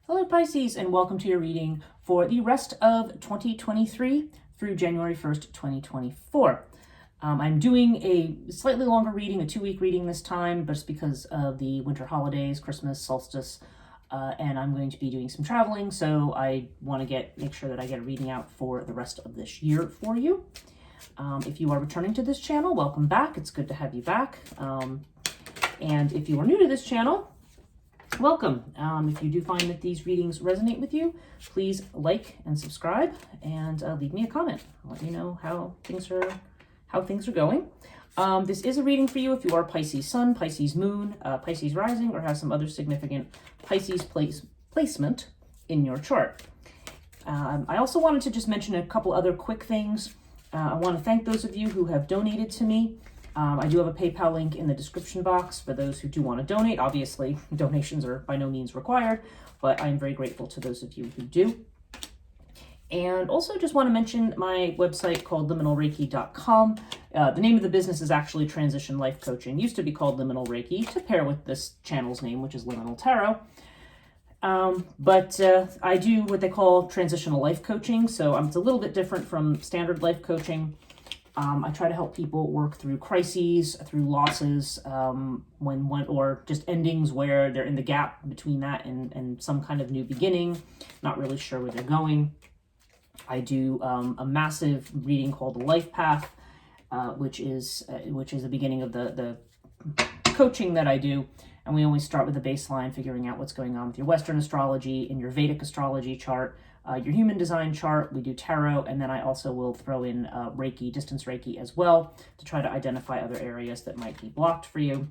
Hello Pisces, and welcome to your reading for the rest of 2023 through January 1st, 2024. I'm doing a slightly longer reading, a 2-week reading this time, just because of the winter holidays, Christmas, solstice, and I'm going to be doing some traveling, so I want to make sure that I get a reading out for the rest of this year for you. If you are returning to this channel, welcome back. It's good to have you back. And if you are new to this channel, welcome. If you do find that these readings resonate with you, please like and subscribe and leave me a comment. Let me know how things are going. This is a reading for you if you are Pisces Sun, Pisces Moon, Pisces Rising, or have some other significant Pisces placement in your chart. I also wanted to just mention a couple other quick things. I want to thank those of you who have donated to me. I do have a PayPal link in the description box for those who do want to donate. Obviously, donations are by no means required, but I'm very grateful to those of you who do. And also just want to mention my website called liminalreiki.com. The name of the business is actually Transition Life Coaching. It used to be called Liminal Reiki to pair with this channel's name, which is Liminal Tarot. But I do what they call transitional life coaching. So it's a little bit different from standard life coaching. I try to help people work through crises, through losses, or just endings where they're in the gap between that and some kind of new beginning, not really sure where they're going. I do a massive reading called the Life Path, which is the beginning of the coaching that I do. And we always start with a baseline, figuring out what's going on with your Western astrology, in your Vedic astrology chart, your human design chart. We do tarot, and then I also will throw in Reiki, distance Reiki as well, to try to identify other areas that might be blocked for you.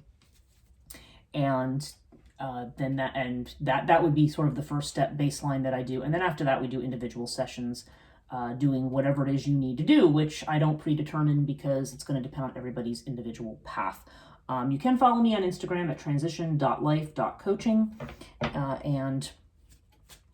And then that would be sort of the first step baseline that I do. And then after that, we do individual sessions, doing whatever it is you need to do, which I don't predetermine because it's going to depend on everybody's individual path. You can follow me on Instagram at transition.life.coaching, and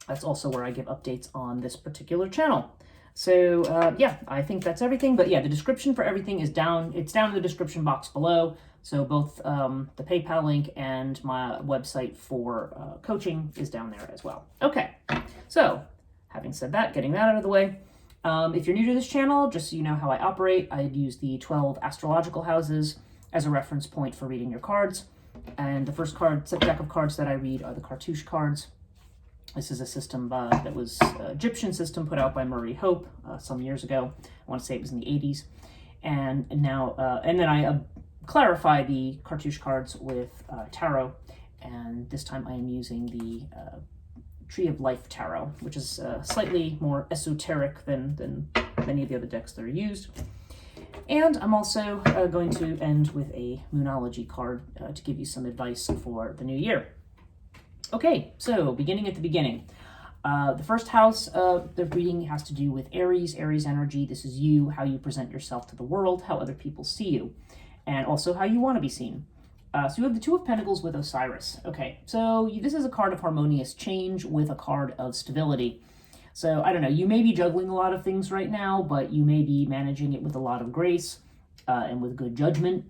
that's also where I give updates on this particular channel. So yeah, I think that's everything. But yeah, the description for everything is down. It's down in the description box below. So both the PayPal link and my website for coaching is down there as well. Okay, so having said that, getting that out of the way, if you're new to this channel, just so you know how I operate, I use the 12 astrological houses as a reference point for reading your cards. And the first deck of cards that I read are the Cartouche cards. This is a system that was Egyptian system put out by Murray Hope some years ago. I want to say it was in the 80s. And now, and then I clarify the Cartouche cards with tarot. And this time I am using the Tree of Life tarot, which is slightly more esoteric than many of the other decks that are used. And I'm also going to end with a Moonology card to give you some advice for the new year. Okay, so beginning at the beginning. The first house of the reading has to do with Aries energy. This is you, how you present yourself to the world, how other people see you, and also how you want to be seen. So you have the Two of Pentacles with Osiris. Okay, so this is a card of harmonious change with a card of stability. So I don't know, you may be juggling a lot of things right now, but you may be managing it with a lot of grace and with good judgment.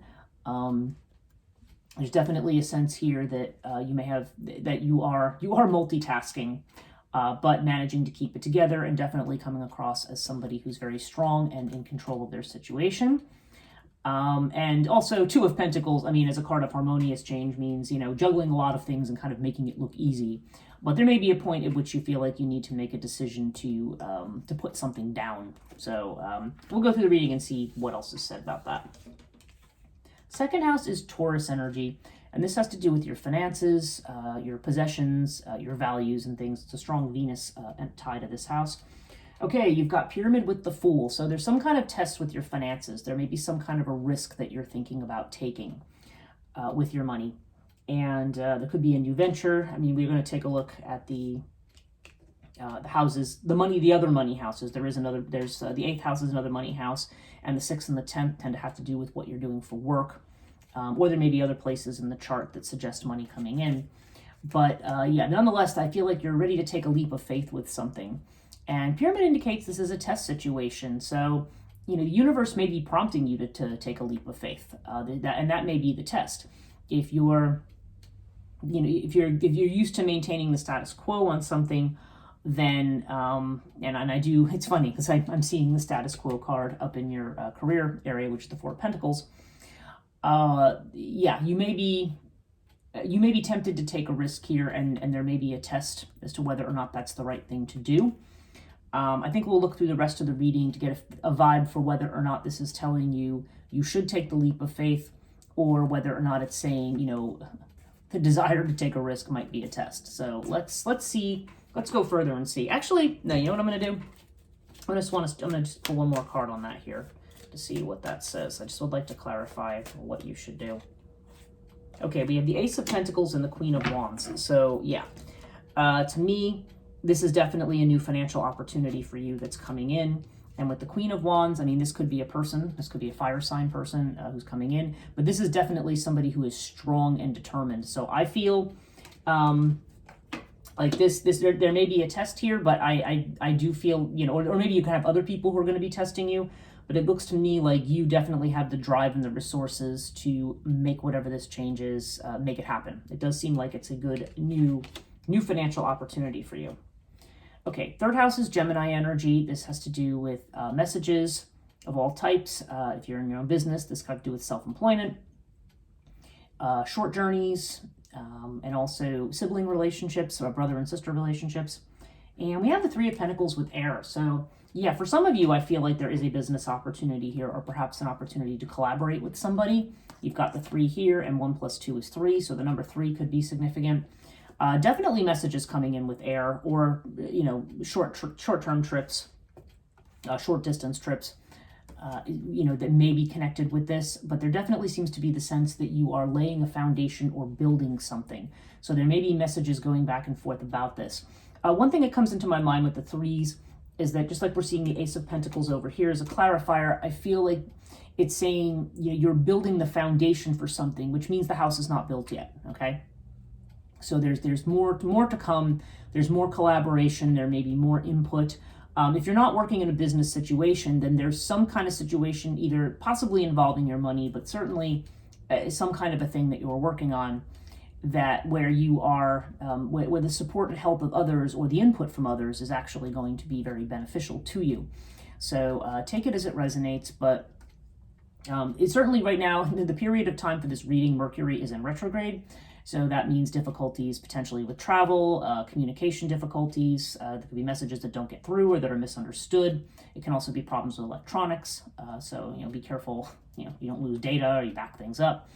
There's definitely a sense here that you may have, that you are multitasking, but managing to keep it together, and definitely coming across as somebody who's very strong and in control of their situation. And also Two of Pentacles, I mean, as a card of harmonious change means, juggling a lot of things and kind of making it look easy. But there may be a point at which you feel like you need to make a decision to put something down. So we'll go through the reading and see what else is said about that. Second house is Taurus energy, and this has to do with your finances, your possessions, your values and things. It's a strong Venus tie to this house. Okay, you've got Pyramid with the Fool. So there's some kind of test with your finances. There may be some kind of a risk that you're thinking about taking with your money. And there could be a new venture. I mean, we're going to take a look at the houses, the other money houses. There's the 8th house is another money house, and the 6th and the 10th tend to have to do with what you're doing for work. Or there may be other places in the chart that suggest money coming in. But yeah, nonetheless, I feel like you're ready to take a leap of faith with something. And Pyramid indicates this is a test situation. So, the universe may be prompting you to take a leap of faith. And that may be the test. If you're if you're used to maintaining the status quo on something, then and I do. It's funny because I'm seeing the status quo card up in your career area, which is the Four of Pentacles. Yeah, you may be tempted to take a risk here, and there may be a test as to whether or not that's the right thing to do. I think we'll look through the rest of the reading to get a vibe for whether or not this is telling you should take the leap of faith, or whether or not it's saying, the desire to take a risk might be a test. So let's see. Let's go further and see. Actually, no, you know what I'm going to do? I'm going to just pull one more card on that here to see what that says. I just would like to clarify what you should do. Okay, we have the Ace of Pentacles and the Queen of Wands. So yeah, to me, this is definitely a new financial opportunity for you that's coming in. And with the Queen of Wands, I mean, this could be a person, this could be a fire sign person who's coming in, but this is definitely somebody who is strong and determined. So I feel like there may be a test here, but I do feel, or maybe you can have other people who are going to be testing you, but it looks to me like you definitely have the drive and the resources to make whatever this change is, make it happen. It does seem like it's a good new financial opportunity for you. Okay, third house is Gemini energy. This has to do with messages of all types. If you're in your own business, this got to do with self-employment, short journeys, and also sibling relationships or brother and sister relationships. And we have the Three of Pentacles with air. So yeah, for some of you, I feel like there is a business opportunity here, or perhaps an opportunity to collaborate with somebody. You've got the 3 here, and 1 + 2 is 3, so the number 3 could be significant. Definitely messages coming in with air, or short-term trips, short distance trips, that may be connected with this. But there definitely seems to be the sense that you are laying a foundation or building something. So there may be messages going back and forth about this. One thing that comes into my mind with the 3s is that, just like we're seeing the Ace of Pentacles over here as a clarifier, I feel like it's saying you're building the foundation for something, which means the house is not built yet. Okay. So there's more to come. There's more collaboration. There may be more input. If you're not working in a business situation, then there's some kind of situation, either possibly involving your money, but certainly some kind of a thing that you're working on, that where you are, where the support and help of others or the input from others is actually going to be very beneficial to you. So take it as it resonates, but it's certainly right now, the period of time for this reading, Mercury is in retrograde. So that means difficulties potentially with travel, communication difficulties. There could be messages that don't get through or that are misunderstood. It can also be problems with electronics. So be careful, you don't lose data or you back things up.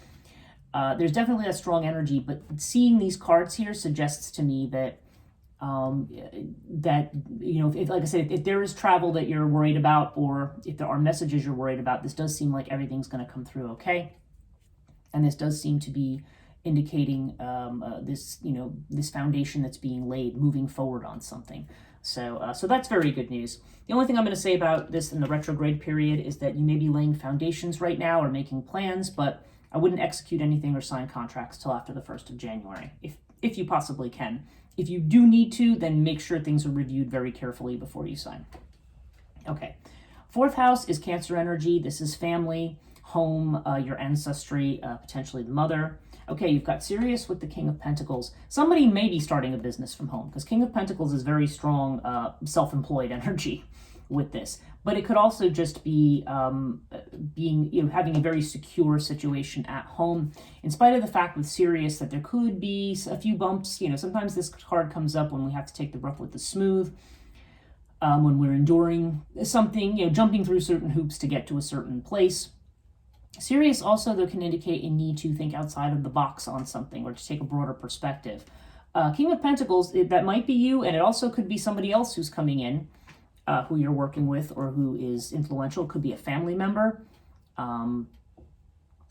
There's definitely that strong energy, but seeing these cards here suggests to me that if, like I said, if there is travel that you're worried about, or if there are messages you're worried about, this does seem like everything's going to come through okay. And this does seem to be indicating this foundation that's being laid, moving forward on something. So that's very good news. The only thing I'm going to say about this in the retrograde period is that you may be laying foundations right now or making plans, but I wouldn't execute anything or sign contracts till after the 1st of January, if you possibly can. If you do need to, then make sure things are reviewed very carefully before you sign. Okay, 4th house is Cancer energy. This is family, home, your ancestry, potentially the mother. Okay, you've got Sirius with the King of Pentacles. Somebody may be starting a business from home, because King of Pentacles is very strong self-employed energy with this. But it could also just be having a very secure situation at home, in spite of the fact with Sirius that there could be a few bumps. Sometimes this card comes up when we have to take the rough with the smooth, when we're enduring something, jumping through certain hoops to get to a certain place. Sirius also, though, can indicate a need to think outside of the box on something, or to take a broader perspective. King of Pentacles, that might be you, and it also could be somebody else who's coming in, who you're working with or who is influential. Could be a family member.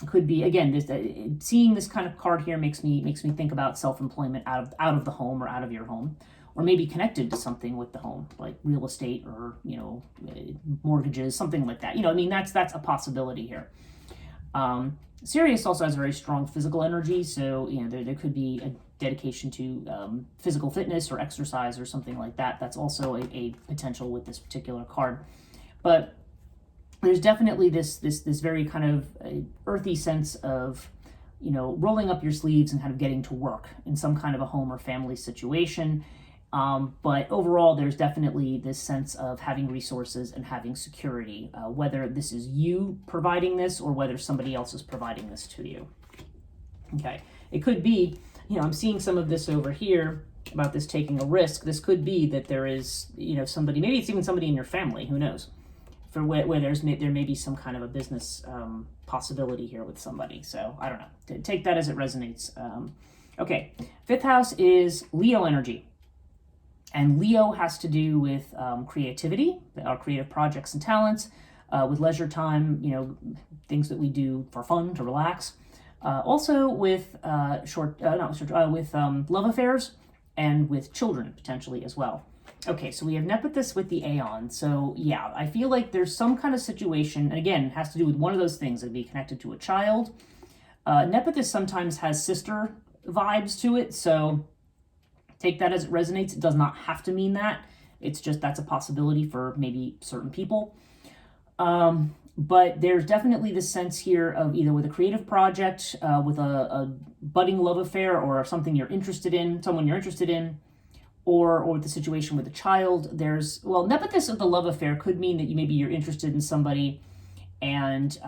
Could be, again, seeing this kind of card here makes me think about self-employment out of the home or out of your home, or maybe connected to something with the home, like real estate or mortgages, something like that. That's a possibility here. Sirius also has very strong physical energy, so there could be a dedication to physical fitness or exercise or something like that. That's also a potential with this particular card. But there's definitely this very kind of earthy sense of rolling up your sleeves and kind of getting to work in some kind of a home or family situation. But overall, there's definitely this sense of having resources and having security, whether this is you providing this or whether somebody else is providing this to you. Okay, it could be, I'm seeing some of this over here about this taking a risk. This could be that there is, somebody, maybe it's even somebody in your family, who knows, for where there may be some kind of a business possibility here with somebody. So I don't know. Take that as it resonates. Okay, 5th house is Leo energy. And Leo has to do with creativity, our creative projects and talents, with leisure time, things that we do for fun, to relax. Also with love affairs and with children potentially as well. Okay, so we have Nephthys with the Aeon. So yeah, I feel like there's some kind of situation, and again, it has to do with one of those things. It'd be connected to a child. Nephthys sometimes has sister vibes to it, so take that as it resonates. It does not have to mean that. It's just that's a possibility for maybe certain people. But there's definitely this sense here of either with a creative project, with a budding love affair or something you're interested in, someone you're interested in, or with the situation with a child. Nephthys of the love affair could mean that maybe you're interested in somebody, and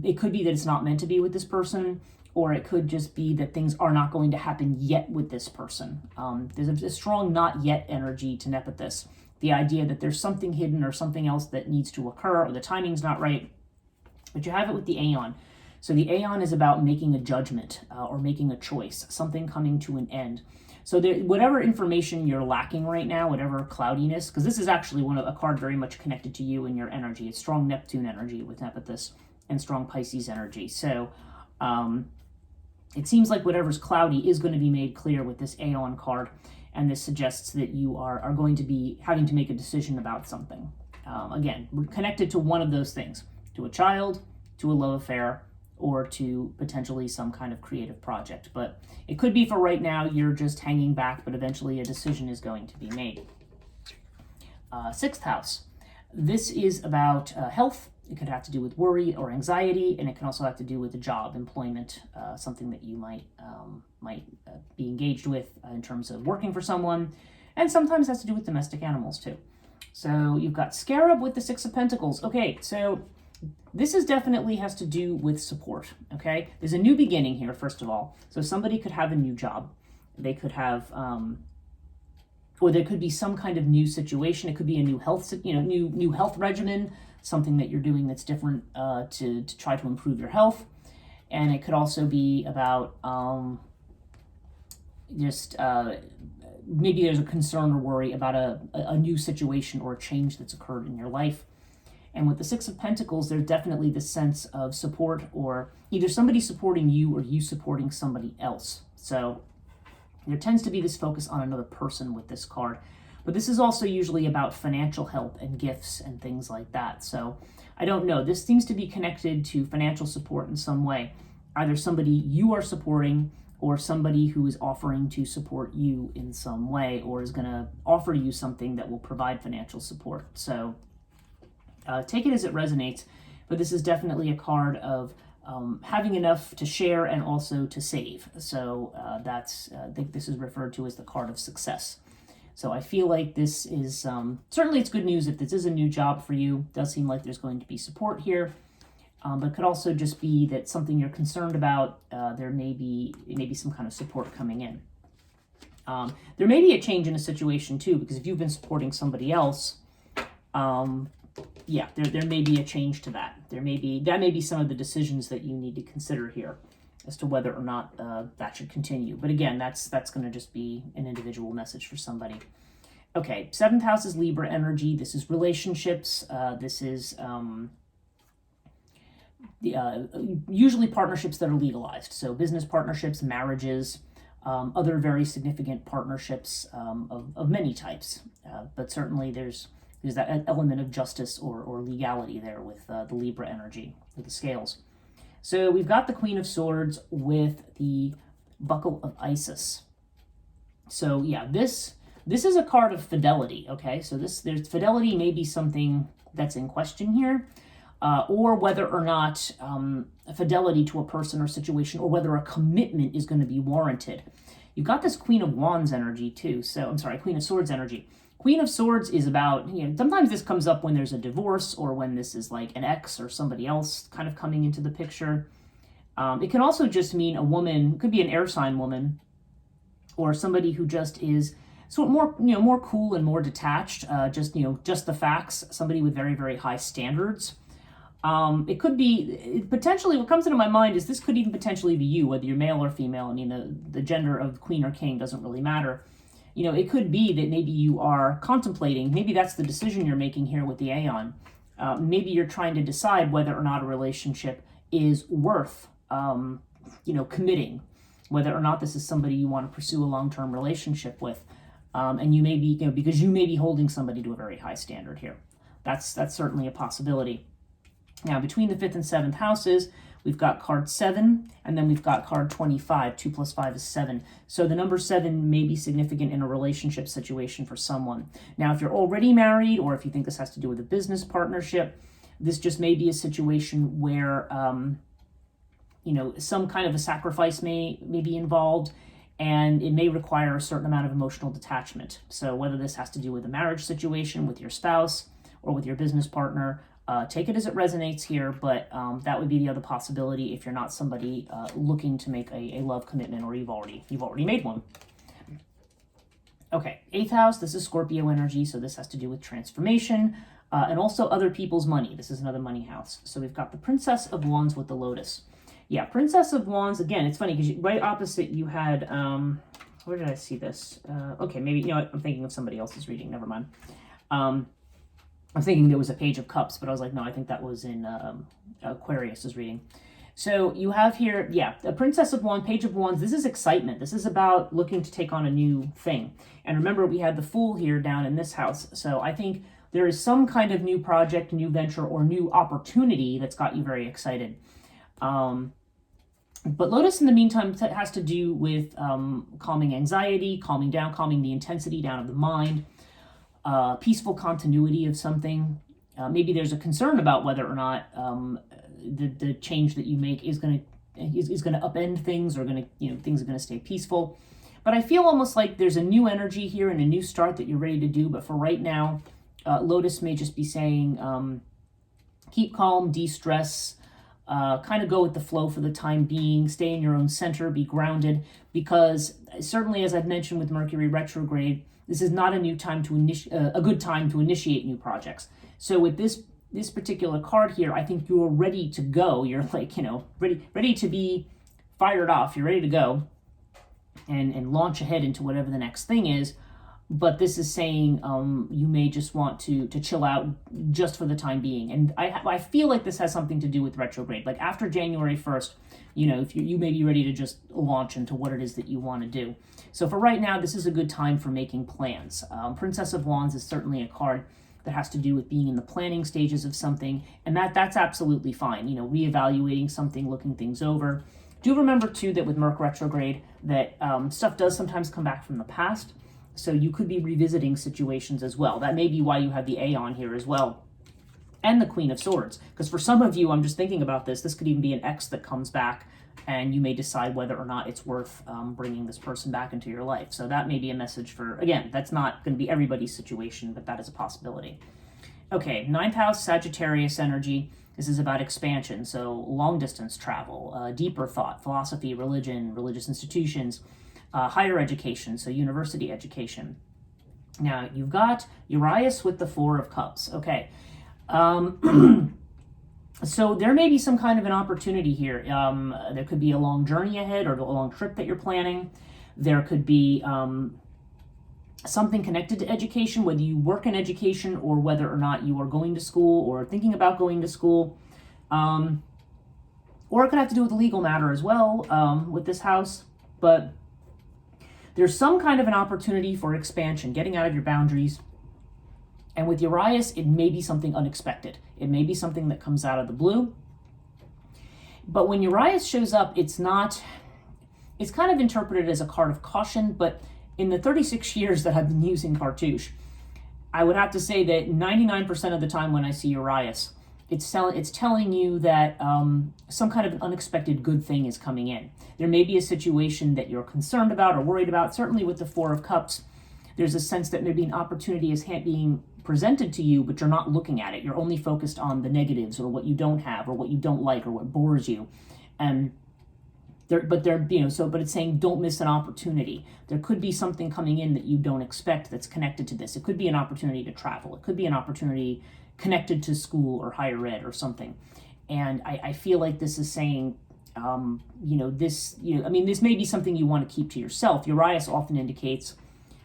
it could be that it's not meant to be with this person, or it could just be that things are not going to happen yet with this person. There's a strong not yet energy to Nephthys. The idea that there's something hidden or something else that needs to occur, or the timing's not right. But you have it with the Aeon. So the Aeon is about making a judgment or making a choice, something coming to an end. So whatever information you're lacking right now, whatever cloudiness, because this is actually a card very much connected to you and your energy. It's strong Neptune energy with Nephthys and strong Pisces energy. So it seems like whatever's cloudy is going to be made clear with this Aeon card. And this suggests that you are going to be having to make a decision about something. Again, we're connected to one of those things, to a child, to a love affair, or to potentially some kind of creative project. But it could be for right now, you're just hanging back, but eventually a decision is going to be made. 6th house. This is about health. It could have to do with worry or anxiety, and it can also have to do with the job, employment, something that you might be engaged with in terms of working for someone, and sometimes has to do with domestic animals too. So you've got Scarab with the 6 of Pentacles. Okay, so this definitely has to do with support, okay? There's a new beginning here, first of all. So somebody could have a new job. They could have, or there could be some kind of new situation. It could be a new health, new health regimen, something that you're doing that's different to try to improve your health. And it could also be about maybe there's a concern or worry about a new situation or a change that's occurred in your life. And with the 6 of Pentacles, there's definitely this sense of support, or either somebody supporting you or you supporting somebody else. So there tends to be this focus on another person with this card. But this is also usually about financial help and gifts and things like that. So I don't know. This seems to be connected to financial support in some way. Either somebody you are supporting or somebody who is offering to support you in some way, or is going to offer you something that will provide financial support. So take it as it resonates. But this is definitely a card of having enough to share and also to save. So I think this is referred to as the card of success. So I feel like this is, certainly it's good news if this is a new job for you. It does seem like there's going to be support here. But it could also just be that something you're concerned about, there may be some kind of support coming in. There may be a change in a situation too, because if you've been supporting somebody else, there may be a change to that. That may be some of the decisions that you need to consider here as to whether or not that should continue. But again, that's going to just be an individual message for somebody. Okay, 7th house is Libra energy. This is relationships. This is usually partnerships that are legalized. So business partnerships, marriages, other very significant partnerships of many types. But certainly there's that element of justice or legality there with the Libra energy, with the scales. So we've got the Queen of Swords with the Buckle of Isis. So yeah, this is a card of fidelity, okay? So there's fidelity may be something that's in question here, or whether or not fidelity to a person or situation, or whether a commitment is going to be warranted. You've got this Queen of Wands energy too. So I'm sorry, Queen of Swords energy. Queen of Swords is about, sometimes this comes up when there's a divorce, or when this is like an ex or somebody else kind of coming into the picture. It can also just mean a woman, could be an air sign woman, or somebody who just is sort of more, more cool and more detached, just the facts, somebody with very, very high standards. It could be, potentially, what comes into my mind is this could even potentially be you, whether you're male or female. I mean, the gender of queen or king doesn't really matter. It could be that maybe you are contemplating, maybe that's the decision you're making here with the Aeon. Maybe you're trying to decide whether or not a relationship is worth, committing, whether or not this is somebody you want to pursue a long-term relationship with. And you may be, because you may be holding somebody to a very high standard here. That's certainly a possibility. Now, between the 5th and 7th houses, we've got card 7, and then we've got card 25. 2 plus 5 is 7. So the number 7 may be significant in a relationship situation for someone. Now, if you're already married, or if you think this has to do with a business partnership, this just may be a situation where, some kind of a sacrifice may be involved, and it may require a certain amount of emotional detachment. So whether this has to do with a marriage situation with your spouse or with your business partner, take it as it resonates here, but that would be the other possibility if you're not somebody looking to make a love commitment, or you've already made one. Okay, 8th house, this is Scorpio energy, so this has to do with transformation and also other people's money. This is another money house. So we've got the Princess of Wands with the Lotus. Yeah, Princess of Wands, again, it's funny because right opposite you had, where did I see this? Okay, maybe, I'm thinking of somebody else's reading, never mind. I'm thinking there was a Page of Cups, but I was like, no, I think that was in Aquarius's reading. So you have here, the Princess of Wands, Page of Wands. This is excitement. This is about looking to take on a new thing. And remember, we had the Fool here down in this house. So I think there is some kind of new project, new venture, or new opportunity that's got you very excited. But Lotus, in the meantime, has to do with calming anxiety, calming down, calming the intensity down of the mind. Peaceful continuity of something. Maybe there's a concern about whether or not the change that you make is going to upend things, or things are going to stay peaceful. But I feel almost like there's a new energy here and a new start that you're ready to do. But for right now, Lotus may just be saying, keep calm, de-stress, kind of go with the flow for the time being, stay in your own center, be grounded, because certainly, as I've mentioned with Mercury retrograde, this is not a good time to initiate new projects. So with this particular card here, I think you're ready to go. You're like, ready to be fired off. You're ready to go and launch ahead into whatever the next thing is. But this is saying you may just want to chill out just for the time being. And I feel like this has something to do with retrograde. Like after January 1st, if you may be ready to just launch into what it is that you want to do. So for right now, this is a good time for making plans. Princess of Wands is certainly a card that has to do with being in the planning stages of something. And that's absolutely fine. Reevaluating something, looking things over. Do remember, too, that with Merc retrograde, that stuff does sometimes come back from the past. So you could be revisiting situations as well. That may be why you have the Aeon here as well. And the Queen of Swords. Because for some of you, I'm just thinking about this could even be an ex that comes back, and you may decide whether or not it's worth bringing this person back into your life. So that may be a message for, again, that's not going to be everybody's situation, but that is a possibility. Okay, 9th house, Sagittarius energy. This is about expansion, so long-distance travel, deeper thought, philosophy, religion, religious institutions, higher education, so university education. Now, you've got Urias with the 4 of Cups. Okay. So there may be some kind of an opportunity here. There could be a long journey ahead, or a long trip that you're planning. There could be something connected to education, whether you work in education or whether or not you are going to school or thinking about going to school. Or it could have to do with a legal matter as well with this house. But there's some kind of an opportunity for expansion, getting out of your boundaries. And with Urias, it may be something unexpected. It may be something that comes out of the blue. But when Urias shows up, it's kind of interpreted as a card of caution, but in the 36 years that I've been using Cartouche, I would have to say that 99% of the time when I see Urias, it's telling you that some kind of an unexpected good thing is coming in. There may be a situation that you're concerned about or worried about. Certainly with the Four of Cups, there's a sense that maybe an opportunity is being presented to you, but you're not looking at it. You're only focused on the negatives, or what you don't have, or what you don't like, or what bores you. And but it's saying don't miss an opportunity. There could be something coming in that you don't expect that's connected to this. It could be an opportunity to travel. It could be an opportunity connected to school or higher ed or something. And I feel like this is saying, this may be something you want to keep to yourself. Urias often indicates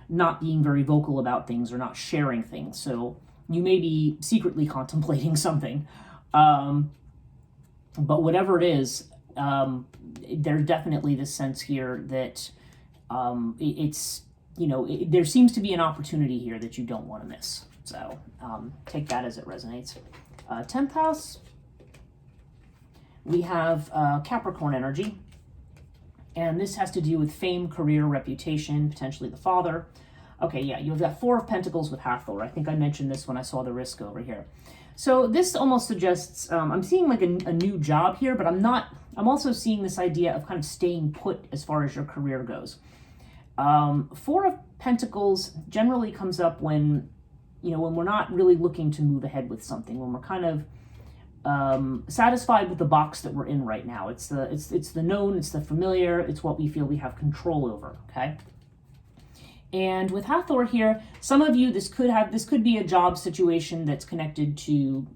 not being very vocal about things or not sharing things. So you may be secretly contemplating something. But whatever it is, there's definitely this sense here that there seems to be an opportunity here that you don't want to miss. So take that as it resonates. 10th house, we have Capricorn energy. And this has to do with fame, career, reputation, potentially the father. Okay, yeah, you've got Four of Pentacles with Hathor. I think I mentioned this when I saw the risk over here. So this almost suggests, I'm seeing like a new job here, but I'm also seeing this idea of kind of staying put as far as your career goes. Four of Pentacles generally comes up when we're not really looking to move ahead with something, when we're kind of satisfied with the box that we're in right now. It's the known, it's the familiar, it's what we feel we have control over, okay? And with Hathor here, some of you, this could be a job situation that's connected to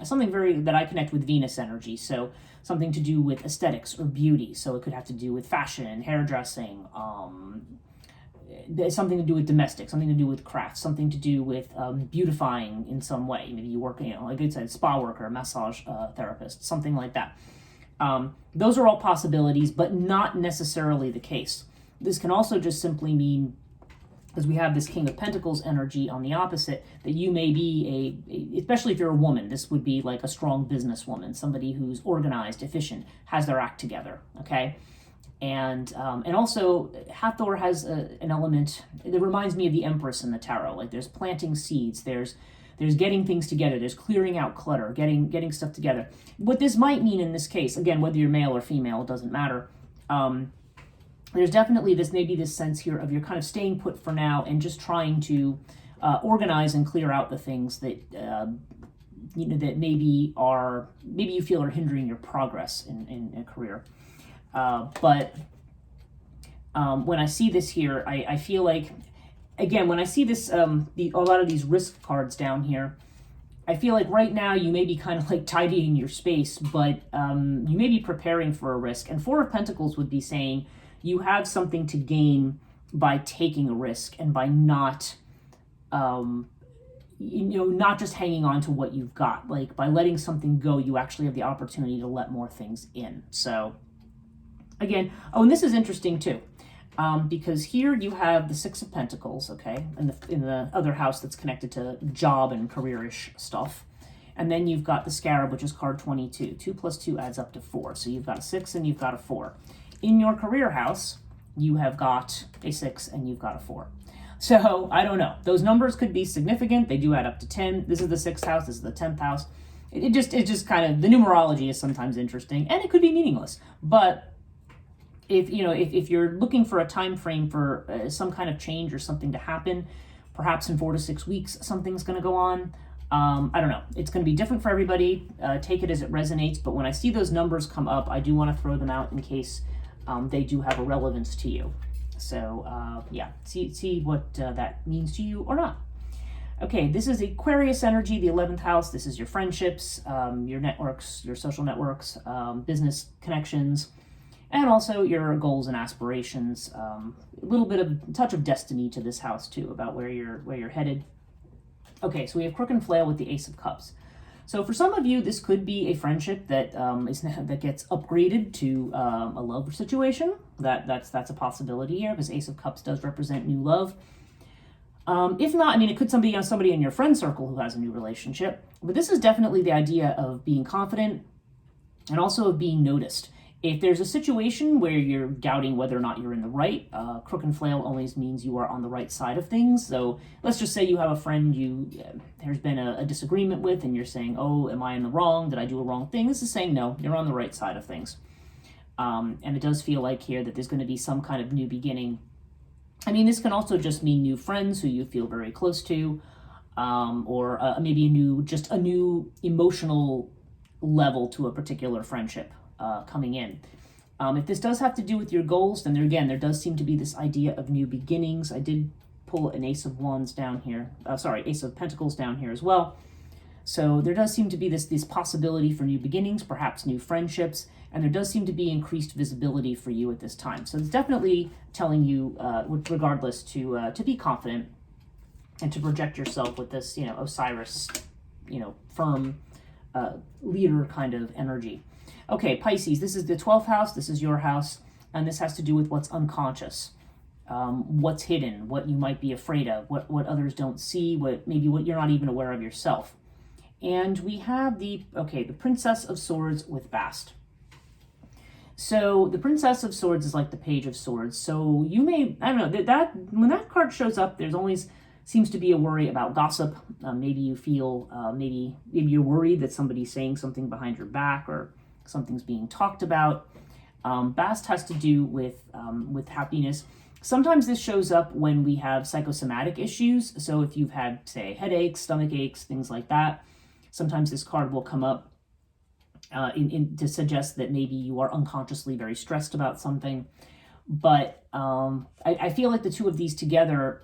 something that I connect with Venus energy. So something to do with aesthetics or beauty. So it could have to do with fashion, hairdressing, something to do with domestic, something to do with crafts, something to do with beautifying in some way. Maybe you work, like I said, spa worker, massage therapist, something like that. Those are all possibilities, but not necessarily the case. This can also just simply mean, because we have this King of Pentacles energy on the opposite, that you may be especially if you're a woman, this would be like a strong businesswoman, somebody who's organized, efficient, has their act together, okay? And also Hathor has an element that reminds me of the Empress in the tarot. Like there's planting seeds, there's getting things together, there's clearing out clutter, getting stuff together. What this might mean in this case, again, whether you're male or female, it doesn't matter. There's definitely this sense here of you're kind of staying put for now and just trying to organize and clear out the things that that maybe you feel are hindering your progress in a career. But when I see this here, I feel like, again, when I see this, a lot of these risk cards down here, I feel like right now you may be kind of like tidying your space, but you may be preparing for a risk. And Four of Pentacles would be saying you have something to gain by taking a risk and by not just hanging on to what you've got. Like by letting something go, you actually have the opportunity to let more things in. So again, and this is interesting too, because here you have the Six of Pentacles, okay, in the other house that's connected to job and career-ish stuff. And then you've got the Scarab, which is card 22. 2 plus 2 adds up to 4. So you've got a 6 and you've got a 4. In your career house, you have got a 6 and you've got a 4. So I don't know. Those numbers could be significant. They do add up to 10. This is the 6th house. This is the 10th house. It just kind of, the numerology is sometimes interesting, and it could be meaningless. But if you're looking for a time frame for some kind of change or something to happen, perhaps in 4 to 6 weeks, something's going to go on. I don't know. It's going to be different for everybody. Take it as it resonates. But when I see those numbers come up, I do want to throw them out in case they do have a relevance to you. So yeah, see what that means to you or not. Okay, this is Aquarius energy, the 11th house. This is your friendships, your networks, your social networks, business connections, and also your goals and aspirations. A little bit of touch of destiny to this house too, about where you're headed. Okay, so we have Crook and Flail with the Ace of Cups. So for some of you, this could be a friendship that that gets upgraded to a love situation. That's a possibility here, because Ace of Cups does represent new love. If not, I mean, it could be somebody in your friend circle who has a new relationship. But this is definitely the idea of being confident and also of being noticed. If there's a situation where you're doubting whether or not you're in the right, crook and flail always means you are on the right side of things. So let's just say you have a friend there's been a disagreement with, and you're saying, oh, am I in the wrong? Did I do a wrong thing? This is saying, no, you're on the right side of things. And it does feel like here that there's going to be some kind of new beginning. I mean, this can also just mean new friends who you feel very close to, or maybe a new emotional level to a particular friendship coming in. If this does have to do with your goals, then there does seem to be this idea of new beginnings. I did pull an Ace of Wands down here. Ace of Pentacles down here as well. So there does seem to be this possibility for new beginnings, perhaps new friendships, and there does seem to be increased visibility for you at this time. So it's definitely telling you, regardless, to be confident and to project yourself with this, Osiris, firm leader kind of energy. Okay, Pisces, this is the 12th house, this is your house, and this has to do with what's unconscious, what's hidden, what you might be afraid of, what others don't see, what you're not even aware of yourself. And we have the Princess of Swords with Bast. So the Princess of Swords is like the Page of Swords. So you may, I don't know, that when that card shows up, there's always seems to be a worry about gossip. Maybe you feel, maybe you're worried that somebody's saying something behind your back or something's being talked about. Bast has to do with happiness. Sometimes this shows up when we have psychosomatic issues. So if you've had, say, headaches, stomach aches, things like that, sometimes this card will come up to suggest that maybe you are unconsciously very stressed about something. But I feel like the two of these together,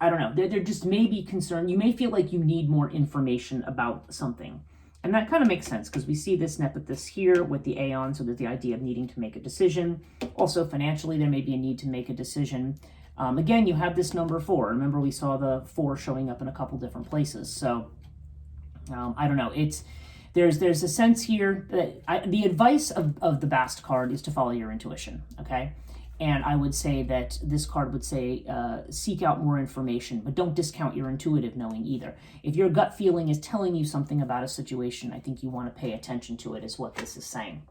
I don't know, they're just maybe concerned. You may feel like you need more information about something. And that kind of makes sense because we see this Nephthys here with the Aeon, so there's the idea of needing to make a decision. Also, financially, there may be a need to make a decision. Again, you have this number 4. Remember, we saw the 4 showing up in a couple different places. So, I don't know. There's a sense here that the advice of the Bast card is to follow your intuition, okay? And I would say that this card would say, seek out more information, but don't discount your intuitive knowing either. If your gut feeling is telling you something about a situation, I think you want to pay attention to it, is what this is saying.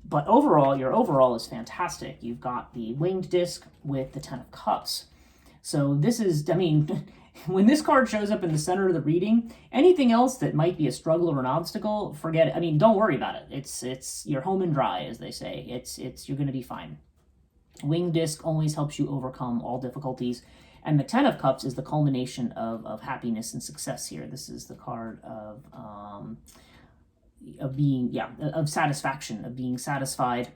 But overall, your overall is fantastic. You've got the winged disc with the 10 of Cups. So this is, I mean, when this card shows up in the center of the reading, anything else that might be a struggle or an obstacle, forget it. I mean, don't worry about it. It's you're home and dry, as they say. You're going to be fine. Winged disc always helps you overcome all difficulties. And the 10 of Cups is the culmination of happiness and success here. This is the card of satisfaction, of being satisfied.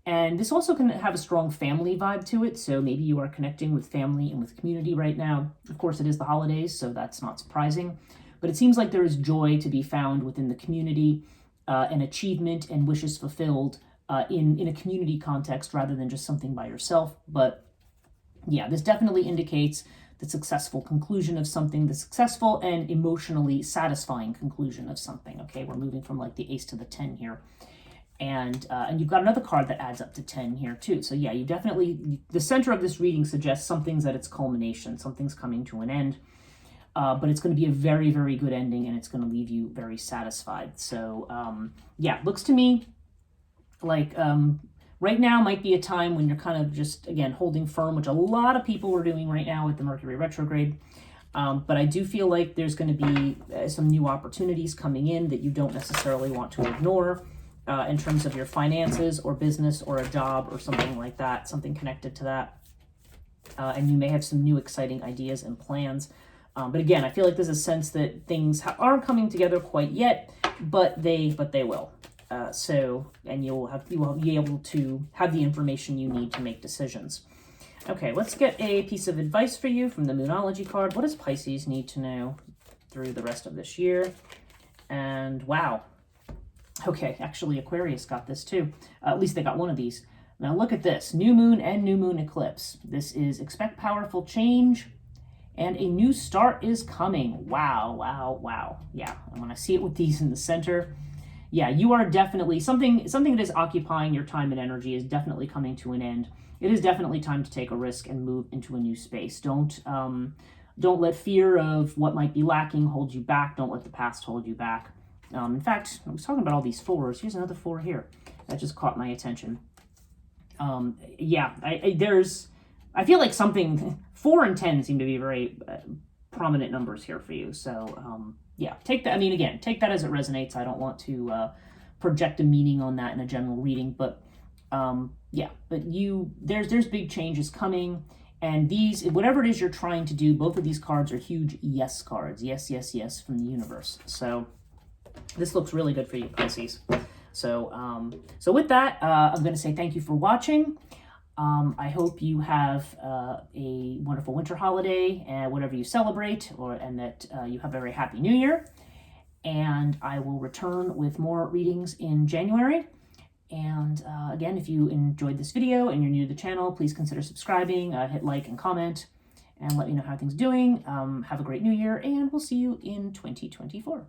And this also can have a strong family vibe to it. So maybe you are connecting with family and with community right now. Of course, it is the holidays, so that's not surprising. But it seems like there is joy to be found within the community, and achievement and wishes fulfilled in a community context rather than just something by yourself. But yeah, this definitely indicates the successful conclusion of something, the successful and emotionally satisfying conclusion of something. Okay, we're moving from like the Ace to the 10 here. And you've got another card that adds up to 10 here too. So yeah, the center of this reading suggests something's at its culmination, something's coming to an end. But it's going to be a very, very good ending, and it's going to leave you very satisfied. So yeah, looks to me like right now might be a time when you're kind of just, again, holding firm, which a lot of people are doing right now with the Mercury retrograde. But I do feel like there's going to be some new opportunities coming in that you don't necessarily want to ignore in terms of your finances or business or a job or something like that, something connected to that. And you may have some new exciting ideas and plans. But again, I feel like there's a sense that things aren't coming together quite yet, but they will. And you will be able to have the information you need to make decisions. Okay, let's get a piece of advice for you from the Moonology card. What does Pisces need to know through the rest of this year? And wow. Okay, actually Aquarius got this too. At least they got one of these. Now look at this. New moon and new moon eclipse. This is expect powerful change and a new start is coming. Wow, wow, wow. Yeah, and when I see it with these in the center, yeah, you are definitely, something that is occupying your time and energy is definitely coming to an end. It is definitely time to take a risk and move into a new space. Don't let fear of what might be lacking hold you back. Don't let the past hold you back. In fact, I was talking about all these 4s. Here's another 4 here. That just caught my attention. Yeah, I feel like something, 4 and 10 seem to be very prominent numbers here for you. So, yeah, take that. I mean, again, take that as it resonates. I don't want to project a meaning on that in a general reading, but yeah, but there's big changes coming. And these, whatever it is you're trying to do, both of these cards are huge yes cards. Yes, yes, yes from the universe. So this looks really good for you, Pisces. So, so with that, I'm going to say thank you for watching. I hope you have a wonderful winter holiday, whatever you celebrate, and that you have a very happy new year. And I will return with more readings in January. And again, if you enjoyed this video and you're new to the channel, please consider subscribing, hit like and comment, and let me know how things are doing. Have a great new year, and we'll see you in 2024.